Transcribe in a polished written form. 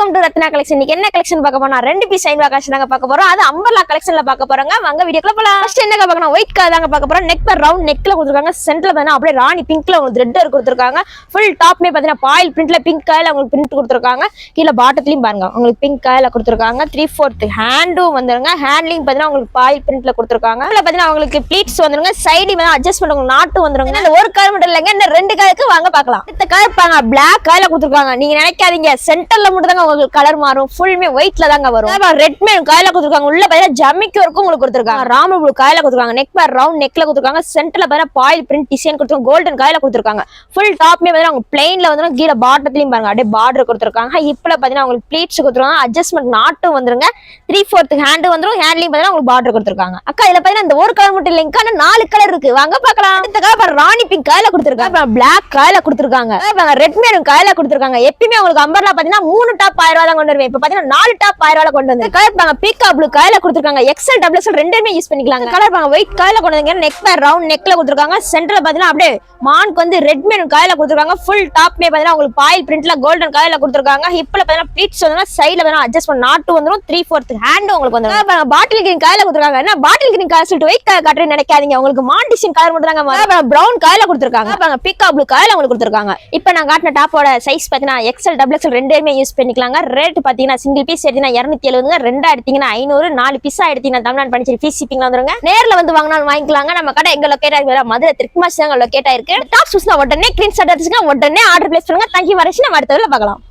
Welcome to Ratna collection. இன்னைக்கு என்ன collection பார்க்க போறோம்? ரெண்டு பீஸ் ஐன் கலெக்ஷன் தாங்க பார்க்க போறோம். அது அம்பர்லா கலெக்ஷன்ல பார்க்க போறோங்க. வாங்க வீடியோக்குள்ள போலாம். ஃபர்ஸ்ட் என்ன பார்க்கணும்? ஒயிட் கலர் தாங்க பார்க்க போறோம். நெக் பர் ரவுண்ட் நெக்ல கொடுத்திருக்காங்க. சென்டர்ல பார்த்தா அப்படியே ராணி பிங்க்ல உங்களுக்கு த்ரெட் கொடுத்திருக்காங்க. ஃபுல் டாப்மே பார்த்தீங்கன்னா பாயில் பிரிண்ட்ல பிங்க் கலர்ல உங்களுக்கு பிரிண்ட் கொடுத்திருக்காங்க. கீழ பாட்டத்துலயும் பாருங்க உங்களுக்கு பிங்க் கலர்ல கொடுத்திருக்காங்க. 3/4 ஹேண்டும் வந்துருங்க. ஹேண்ட்லிங் பார்த்தீங்கன்னா உங்களுக்கு பாயில் பிரிண்ட்ல கொடுத்திருக்காங்க. இதுல பார்த்தீங்கன்னா உங்களுக்கு ப்ளீட்ஸ் வந்துருங்க. சைடு மேல அட்ஜஸ்ட்மென்ட் உங்களுக்கு நாட்டு வந்துருங்க. இந்த ஒரு கலர் மட்டும் இல்லங்க, இந்த ரெண்டு கலருக்கு வாங்க பார்க்கலாம். இந்த கலர் பாருங்க, Black கலர்ல கொடுத்திருக்காங்க. நீங்க நினைக்காதீங்க சென்டர்ல மட்டும் தாங்க உங்களுக்கு கலர் மாறும். ஃபுல்லுமே ஒயிட்ல தாங்க வரும். ரெட் மேன் கலர்ல கொடுத்திருக்காங்க. உள்ள பார்த்தீங்கன்னா ஜமிக்கி வரைக்கும் உங்களுக்கு கொடுத்திருக்காங்க. ராம ப்ளூ கலர்ல கொடுத்திருக்காங்க. நெக் பேர் ரவுண்ட் நெக்ல கொடுத்திருக்காங்க. சென்டர்ல பார்த்தீங்கன்னா பாயில் பிரிண்ட் டிசைன் கொடுத்திருக்காங்க. கோல்டன் கலர்ல கொடுத்திருக்காங்க. ஃபுல் டாப்மே பார்த்தீங்கன்னா உங்களுக்கு பிளைன்ல வந்து கீழ பாட்டத்துலயும் பாருங்க அப்படியே பார்டர் கொடுத்திருக்காங்க. இப்பல பார்த்தீங்கன்னா உங்களுக்கு ப்ளீட்ஸ் கொடுத்திருக்காங்க. அட்ஜஸ்ட்மென்ட் நாட்டும் வந்துருங்க. 3/4 ஹேண்ட் வந்துரும். ஹேண்ட்லிங் பார்த்தீங்கன்னா உங்களுக்கு பார்டர் கொடுத்திருக்காங்க. அக்கா இதுல பார்த்தீங்கன்னா இந்த ஒரு கலர் மட்டும் இல்லைங்க, 4 கலர் இருக்கு. வாங்க பார்க்கலாம். அடுத்த கலர் ராணி பிங்க் கலர்ல கொடுத்திருக்காங்க. Black கலர்ல கொடுத்திருக்காங்க. ரெட் மேன் கலர்ல கொடுத்திருக்காங்க. எப்பவுமே உங்களுக்கு அம்பர்லா பாத்தீங்கன்னா 3 டாப் 1000 ரூபாய் தான் கொண்டு வருவேன். இப்ப பாத்தீங்கன்னா 4 டாப் 1000 ரூபாய் கொண்டு வந்து கலர் பாங்க. பீக்கா ப்ளூ கலர்ல கொடுத்திருக்காங்க. எக்ஸ்எல் டபுள் எக்ஸ்எல் ரெண்டுமே யூஸ் பண்ணிக்கலாம். கலர் பாங்க ஒயிட் கலர்ல கொண்டு வந்து நெக் பேர் ரவுண்ட் நெக்ல கொடுத்திருக்காங்க. சென்டர்ல பாத்தீங்கன்னா அப்படியே மான்க்கு வந்து ரெட் மேன் கலர்ல கொடுத்திருக்காங்க. ஃபுல் டாப்மே பாத்தீங்கன்னா உங்களுக்கு பாயில் பிரிண்ட்ல கோல்டன் கலர்ல கொடுத்திருக்காங்க. ஹிப்ல பாத்தீங்கன்னா ப்ளீட்ஸ் வந்து சைடுல பாத்தீங்கன்னா அட்ஜஸ்ட்மென்ட் நாட்டு வந்துரும். 3/4 ஹேண்ட் உங்களுக்கு வந்து பாட்டில் கிரீன் கலர்ல கொடுத்திருக்காங்க. என்ன பாட்டில் கிரீன் கலர் சொல்லிட்டு ஒயிட் கலர் காட்டுறேன்னு நினைக்காதீங்க. உங்களுக்கு மான் டிசைன் கலர் மட்டும் தாங்க. பிரவுன் கலர்ல கொடுத்திருக்காங்க. பாருங்க பீக்கா ப்ளூ கலர்ல உங்களுக்கு கொடுத்திருக்காங்க. இப்போ நான் காட்டின டாப்போட சைஸ் பாத்தீங்கன்னா எக்ஸ்எல் டபுள் எக்ஸ்எல் ரெண்டுமே யூஸ் பண்ணிக்கலாங்க. ரேட் பாத்தீங்கன்னா சிங்கிள் பீஸ் எடுத்தீங்கன்னா 270, ரெண்டா எடுத்தீங்கன்னா 500, 4 பீஸா எடுத்தீங்கன்னா தமிழ்நாடு பண்ணிச்சு ஃப்ரீ ஷிப்பிங்ல வந்துருங்க. நேர்ல வந்து வாங்கினாலும் வாங்கிக்கலாங்க. நம்ம கடை எங்க லொகேட் ஆயிருக்கு? மதுரை திருக்குமாசி தாங்க லொகேட் ஆயிருக்கு. டாப் சூஸ்னா உடனே ஸ்கிரீன்ஷாட் எடுத்துங்க, உடனே ஆர்டர் பிளேஸ் பண்ணுங்க. தேங்க்யூ வரேன். நம்ம அடுத்த வீடியோல பார்க்கலாம்.